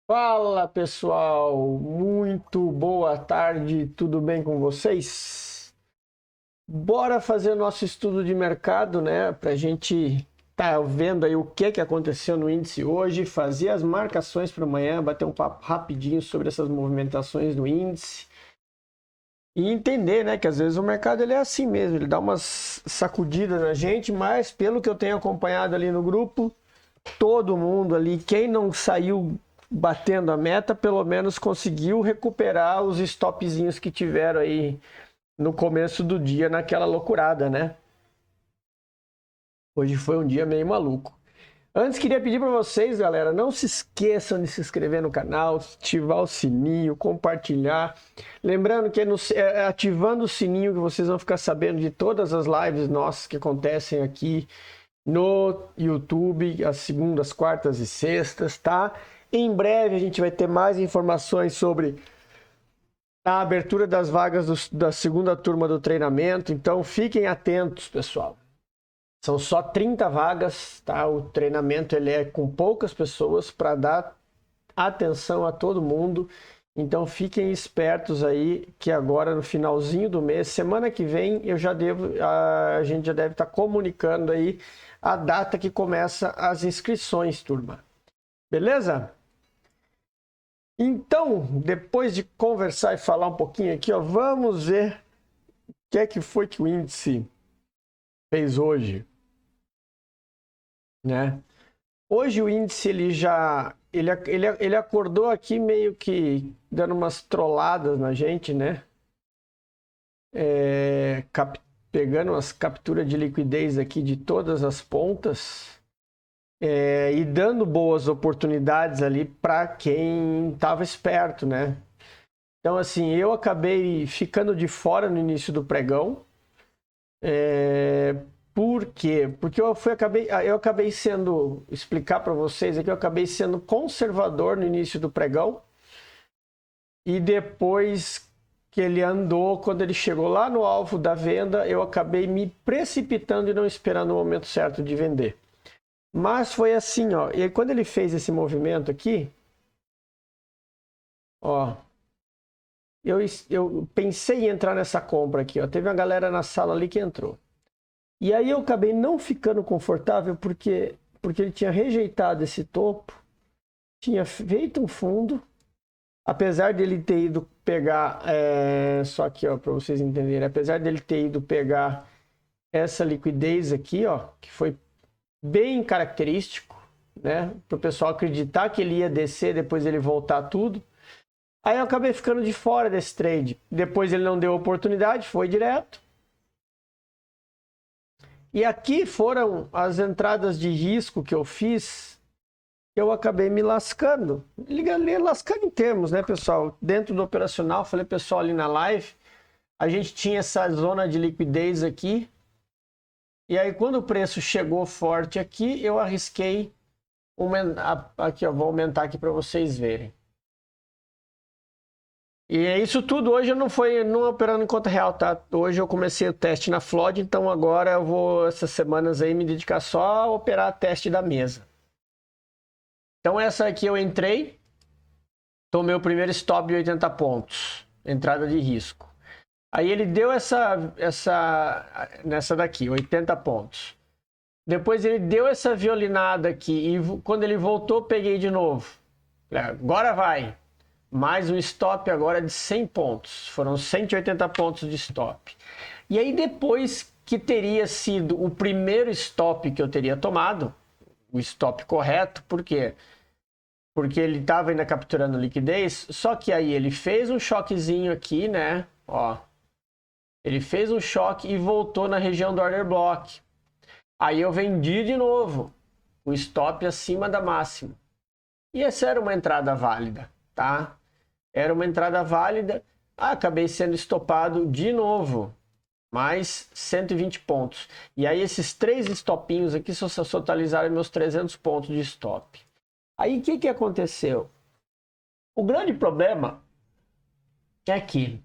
Fala pessoal, muito boa tarde, tudo bem com vocês? Bora fazer o nosso estudo de mercado, né? Para a gente tá vendo aí o que aconteceu no índice hoje, fazer as marcações para amanhã, bater um papo rapidinho sobre essas movimentações do índice e entender, né, que às vezes o mercado ele é assim mesmo, ele dá umas sacudidas na gente, mas pelo que eu tenho acompanhado ali no grupo, todo mundo ali, quem não saiu batendo a meta, pelo menos conseguiu recuperar os stopzinhos que tiveram aí no começo do dia, naquela loucurada, né? Hoje foi um dia meio maluco. Antes, queria pedir para vocês, galera, não se esqueçam de se inscrever no canal, ativar o sininho, compartilhar. Lembrando que é ativando o sininho que vocês vão ficar sabendo de todas as lives nossas que acontecem aqui no YouTube, às segundas, quartas e sextas, tá? Em breve a gente vai ter mais informações sobre a abertura das vagas da segunda turma do treinamento, então fiquem atentos, pessoal. São só 30 vagas, tá? O treinamento ele é com poucas pessoas para dar atenção a todo mundo. Então fiquem espertos aí que agora no finalzinho do mês, semana que vem, a gente já deve estar comunicando aí a data que começa as inscrições, turma. Beleza? Então, depois de conversar e falar um pouquinho aqui, ó, vamos ver o que foi que o índice fez hoje, né? Hoje o índice ele acordou aqui meio que dando umas trolladas na gente, né? Pegando umas capturas de liquidez aqui de todas as pontas e dando boas oportunidades ali para quem estava esperto, né? Então, assim, eu acabei ficando de fora no início do pregão. Por quê? Porque eu acabei sendo, explicar para vocês aqui, eu acabei sendo conservador no início do pregão e depois que ele andou, quando ele chegou lá no alvo da venda, eu acabei me precipitando e não esperando o momento certo de vender. Mas foi assim, ó, e aí quando ele fez esse movimento aqui, ó, eu pensei em entrar nessa compra aqui, ó, teve uma galera na sala ali que entrou. E aí eu acabei não ficando confortável porque ele tinha rejeitado esse topo, tinha feito um fundo, apesar dele ter ido pegar, só aqui ó, para vocês entenderem, apesar dele ter ido pegar essa liquidez aqui, ó, que foi bem característico, né, para o pessoal acreditar que ele ia descer, depois ele voltar tudo. Aí eu acabei ficando de fora desse trade. Depois ele não deu oportunidade, foi direto. E aqui foram as entradas de risco que eu fiz, eu acabei me lascando. Lascando em termos, né, pessoal? Dentro do operacional, falei pessoal ali na live, a gente tinha essa zona de liquidez aqui. E aí quando o preço chegou forte aqui, eu arrisquei, aqui ó, vou aumentar aqui para vocês verem. E isso tudo hoje eu não operando em conta real, tá? Hoje eu comecei o teste na Flood, então agora eu vou, essas semanas aí, me dedicar só a operar teste da mesa. Então essa aqui eu entrei, tomei o primeiro stop de 80 pontos, entrada de risco. Aí ele deu nessa daqui, 80 pontos. Depois ele deu essa violinada aqui e quando ele voltou, peguei de novo. Agora vai. Mais um stop agora de 100 pontos. Foram 180 pontos de stop. E aí depois que teria sido o primeiro stop que eu teria tomado, o stop correto, por quê? Porque ele estava ainda capturando liquidez, só que aí ele fez um choquezinho aqui, né? Ó, ele fez um choque e voltou na região do order block. Aí eu vendi de novo, o stop acima da máxima. E essa era uma entrada válida, tá? Era uma entrada válida, acabei sendo estopado de novo, mais 120 pontos. E aí esses três estopinhos aqui só totalizaram meus 300 pontos de stop. Aí o que aconteceu? O grande problema é que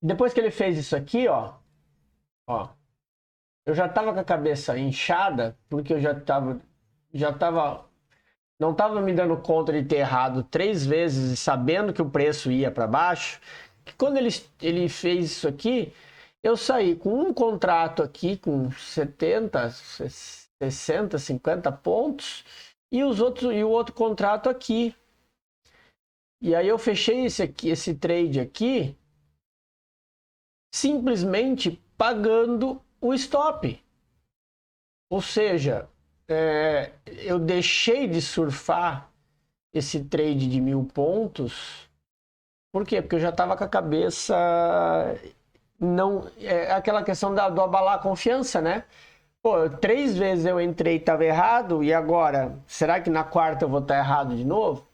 depois que ele fez isso aqui, ó, eu já estava com a cabeça inchada, porque eu já estava não estava me dando conta de ter errado 3 vezes e sabendo que o preço ia para baixo, que quando ele fez isso aqui, eu saí com um contrato aqui com 70, 60, 50 pontos e o outro contrato aqui. E aí eu fechei esse trade aqui simplesmente pagando o stop. Ou seja, eu deixei de surfar esse trade de 1.000 pontos. Por quê? Porque eu já estava com a cabeça... não aquela questão do abalar a confiança, né? Pô, 3 vezes eu entrei e estava errado, e agora, será que na quarta eu vou estar errado de novo?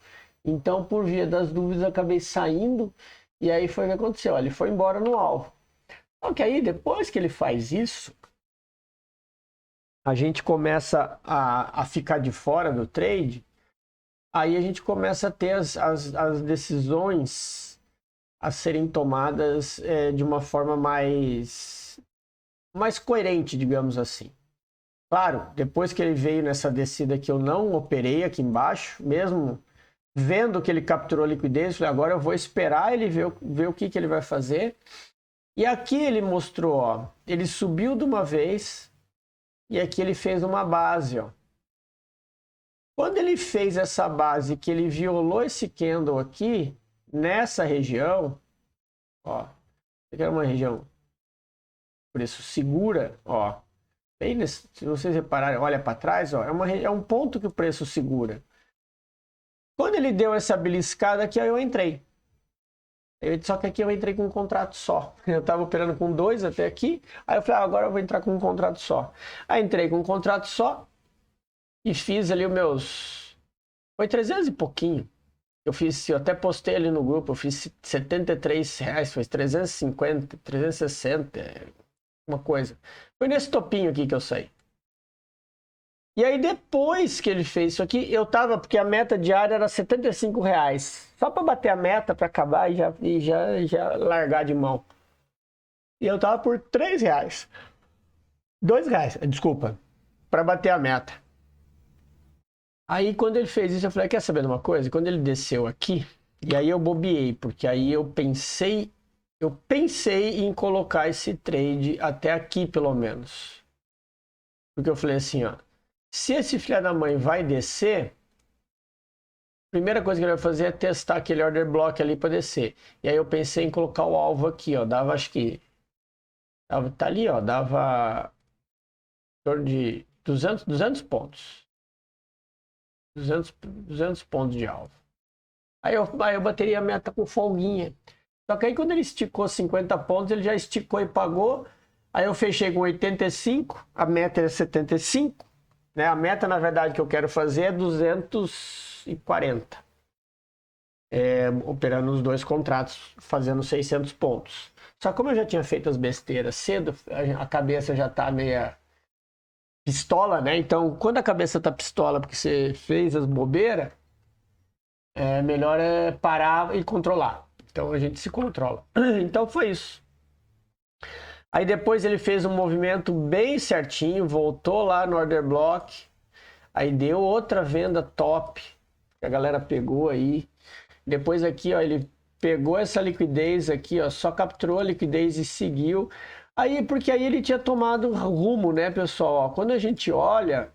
Então, por via das dúvidas, eu acabei saindo, e aí foi o que aconteceu, ele foi embora no alvo. Só que aí, depois que ele faz isso, a gente começa a ficar de fora do trade, aí a gente começa a ter as decisões a serem tomadas de uma forma mais coerente, digamos assim. Claro, depois que ele veio nessa descida que eu não operei aqui embaixo, mesmo vendo que ele capturou liquidez, falei, agora eu vou esperar ele ver o que ele vai fazer. E aqui ele mostrou, ó, ele subiu de uma vez e aqui ele fez uma base, ó. Quando ele fez essa base, que ele violou esse candle aqui, nessa região, ó, aqui era uma região, preço segura, ó, bem nesse, se vocês repararem, olha para trás, ó, é um ponto que o preço segura. Quando ele deu essa beliscada aqui, aí eu entrei. Só que aqui eu entrei com um contrato só. Eu estava operando com 2 até aqui. Aí eu falei, agora eu vou entrar com um contrato só. Aí entrei com um contrato só e fiz ali os meus... Foi 300 e pouquinho. Eu até postei ali no grupo, eu fiz R$73, foi 350, 360, uma coisa. Foi nesse topinho aqui que eu saí. E aí depois que ele fez isso aqui, eu tava, porque a meta diária era R$75. Só para bater a meta, para acabar e já largar de mão. E eu tava por R$3. R$2, desculpa, para bater a meta. Aí quando ele fez isso, eu falei, quer saber de uma coisa? Quando ele desceu aqui, e aí eu bobeei, porque aí eu pensei em colocar esse trade até aqui pelo menos. Porque eu falei assim, ó, se esse filho da mãe vai descer, a primeira coisa que ele vai fazer é testar aquele order block ali para descer. E aí eu pensei em colocar o alvo aqui, ó, dava acho que tá ali, ó, dava em torno de 200 pontos. 200 pontos de alvo. Aí eu bateria a meta com folguinha. Só que aí quando ele esticou 50 pontos, ele já esticou e pagou. Aí eu fechei com 85, a meta era 75. Né? A meta, na verdade, que eu quero fazer é 240. Operando os 2 contratos, fazendo 600 pontos. Só que como eu já tinha feito as besteiras cedo, a cabeça já tá meia pistola, né? Então, quando a cabeça tá pistola porque você fez as bobeiras, melhor parar e controlar. Então, a gente se controla. Então, foi isso. Aí depois ele fez um movimento bem certinho, voltou lá no order block, aí deu outra venda top, que a galera pegou aí. Depois aqui, ó, ele pegou essa liquidez aqui, ó, só capturou a liquidez e seguiu. Aí, porque aí ele tinha tomado rumo, né, pessoal? Ó, quando a gente olha,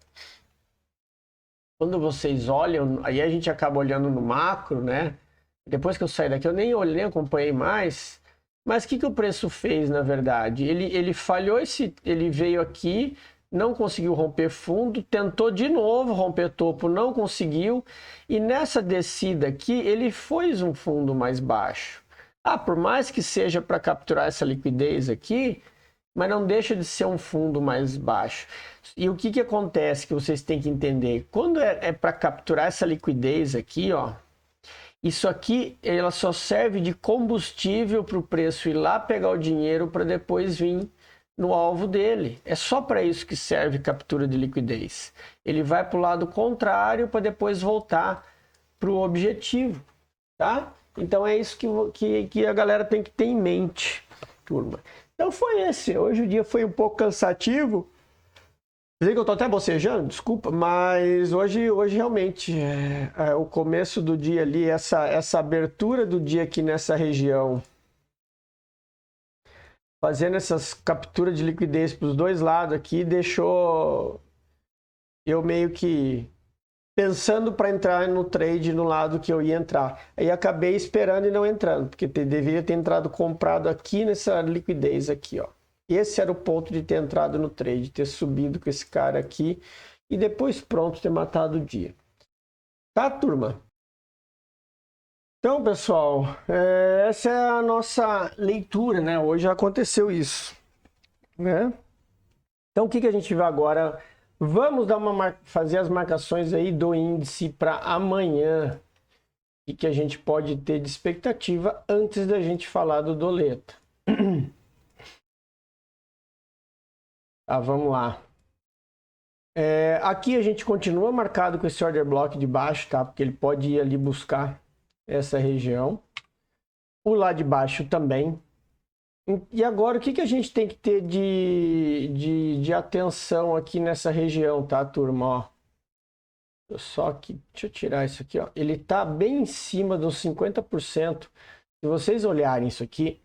quando vocês olham, aí a gente acaba olhando no macro, né? Depois que eu saí daqui, eu nem olhei, acompanhei mais. Mas o que o preço fez, na verdade? Ele falhou ele veio aqui, não conseguiu romper fundo, tentou de novo romper topo, não conseguiu. E nessa descida aqui, ele fez um fundo mais baixo. Por mais que seja para capturar essa liquidez aqui, mas não deixa de ser um fundo mais baixo. E o que acontece que vocês têm que entender? Quando é para capturar essa liquidez aqui, ó, isso aqui ela só serve de combustível para o preço ir lá pegar o dinheiro para depois vir no alvo dele. É só para isso que serve captura de liquidez. Ele vai para o lado contrário para depois voltar para o objetivo, tá? Então é isso que a galera tem que ter em mente, turma. Então foi esse. Hoje o dia foi um pouco cansativo, Sei que eu tô até bocejando, desculpa, mas hoje realmente o começo do dia ali, essa abertura do dia aqui nessa região, fazendo essas capturas de liquidez para os dois lados aqui, deixou eu meio que pensando para entrar no trade no lado que eu ia entrar. Aí acabei esperando e não entrando, porque deveria ter entrado comprado aqui nessa liquidez aqui, ó. Esse era o ponto de ter entrado no trade, ter subido com esse cara aqui e depois pronto, ter matado o dia. Tá, turma? Então, pessoal, essa é a nossa leitura, né? Hoje aconteceu isso, né? Então, o que a gente vai agora? Vamos fazer as marcações aí do índice para amanhã. O que a gente pode ter de expectativa antes da gente falar do doleta. Tá, vamos lá. Aqui a gente continua marcado com esse order block de baixo, tá? Porque ele pode ir ali buscar essa região. O lá de baixo também. E agora, o que a gente tem que ter de atenção aqui nessa região, tá, turma? Ó, só que, deixa eu tirar isso aqui, ó. Ele tá bem em cima dos 50%. Se vocês olharem isso aqui,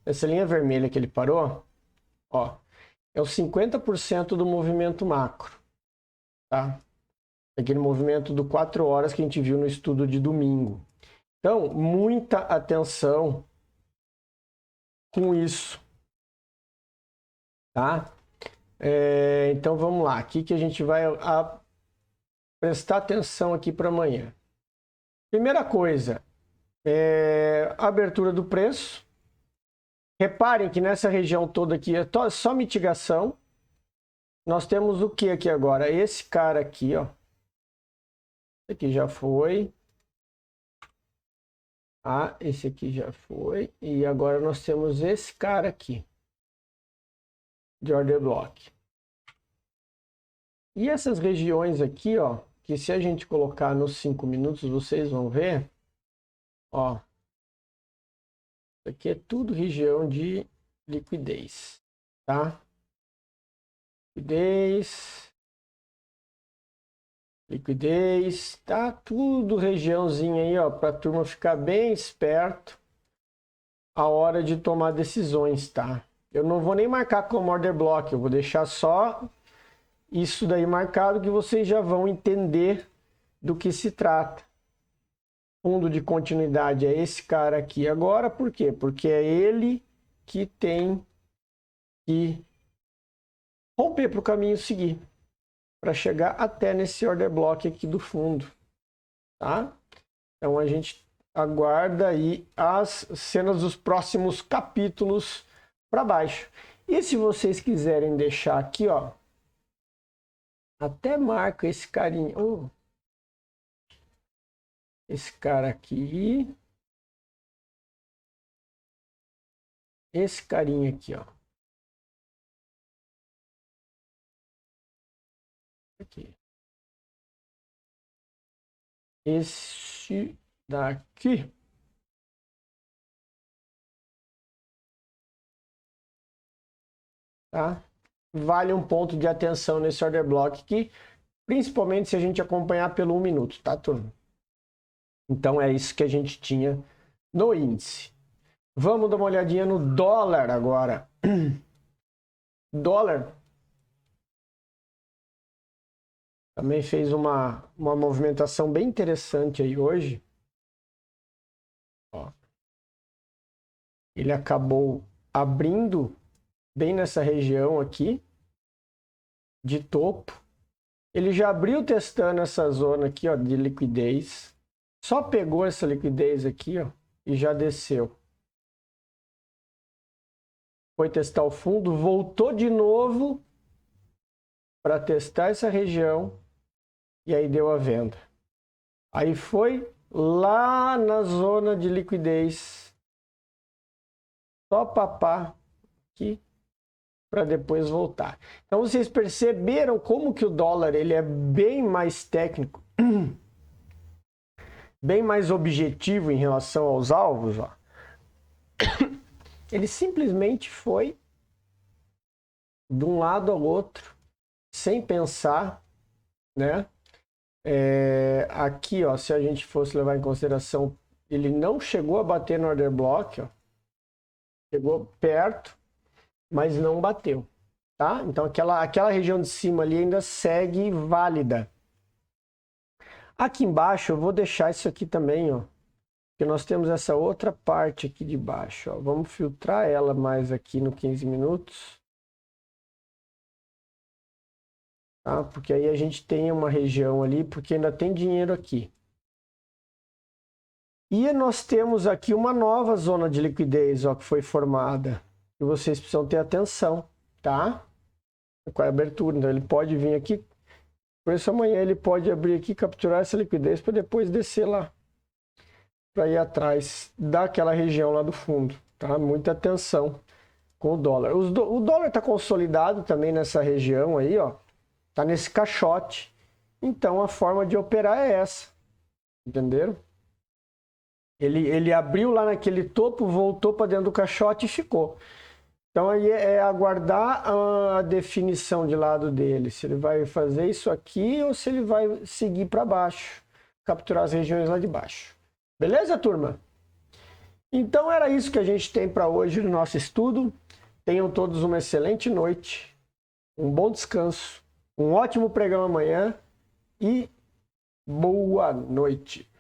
essa linha vermelha que ele parou, ó, é o 50% do movimento macro, tá? Aquele movimento do 4 horas que a gente viu no estudo de domingo. Então, muita atenção com isso, tá? Então, vamos lá. Aqui que a gente vai prestar atenção aqui para amanhã. Primeira coisa, a abertura do preço. Reparem que nessa região toda aqui é só mitigação. Nós temos o que aqui agora? Esse cara aqui, ó. Esse aqui já foi. Ah, esse aqui já foi. E agora nós temos esse cara aqui. De order block. E essas regiões aqui, ó. Que se a gente colocar nos 5 minutos, vocês vão ver. Ó. Isso aqui é tudo região de liquidez, tá? Liquidez, tá tudo regiãozinha aí, ó, para a turma ficar bem esperto a hora de tomar decisões, tá? Eu não vou nem marcar como order block, eu vou deixar só isso daí marcado que vocês já vão entender do que se trata. Fundo de continuidade é esse cara aqui agora, por quê? Porque é ele que tem que romper para o caminho seguir, para chegar até nesse order block aqui do fundo, tá? Então a gente aguarda aí as cenas dos próximos capítulos para baixo. E se vocês quiserem deixar aqui, ó, até marca esse carinha, esse cara aqui, esse carinha aqui, ó. Aqui. Esse daqui. Tá? Vale um ponto de atenção nesse order block aqui, principalmente se a gente acompanhar pelo 1 minuto, tá, turma? Então é isso que a gente tinha no índice. Vamos dar uma olhadinha no dólar agora. Dólar também fez uma movimentação bem interessante aí hoje. Ó. Ele acabou abrindo bem nessa região aqui de topo. Ele já abriu testando essa zona aqui, ó, de liquidez. Só pegou essa liquidez aqui, ó, e já desceu. Foi testar o fundo, voltou de novo para testar essa região e aí deu a venda. Aí foi lá na zona de liquidez, só papar aqui para depois voltar. Então vocês perceberam como que o dólar ele é bem mais técnico, bem mais objetivo em relação aos alvos, ó. Ele simplesmente foi de um lado ao outro sem pensar, né? Aqui, ó, se a gente fosse levar em consideração, ele não chegou a bater no order block, ó. Chegou perto, mas não bateu, tá? Então aquela região de cima ali ainda segue válida. Aqui embaixo eu vou deixar isso aqui também, ó, porque nós temos essa outra parte aqui de baixo, ó. Vamos filtrar ela mais aqui no 15 minutos. Tá? Porque aí a gente tem uma região ali, porque ainda tem dinheiro aqui. E nós temos aqui uma nova zona de liquidez, ó, que foi formada. E vocês precisam ter atenção, tá? Com a abertura. Então ele pode vir aqui. Por isso amanhã ele pode abrir aqui, capturar essa liquidez para depois descer lá. Para ir atrás daquela região lá do fundo, tá? Muita atenção com o dólar. O dólar está consolidado também nessa região aí, ó. Tá nesse caixote. Então a forma de operar é essa. Entenderam? Ele abriu lá naquele topo, voltou para dentro do caixote e ficou. Então aí é aguardar a definição de lado dele. Se ele vai fazer isso aqui ou se ele vai seguir para baixo. Capturar as regiões lá de baixo. Beleza, turma? Então era isso que a gente tem para hoje no nosso estudo. Tenham todos uma excelente noite. Um bom descanso. Um ótimo pregão amanhã. E boa noite.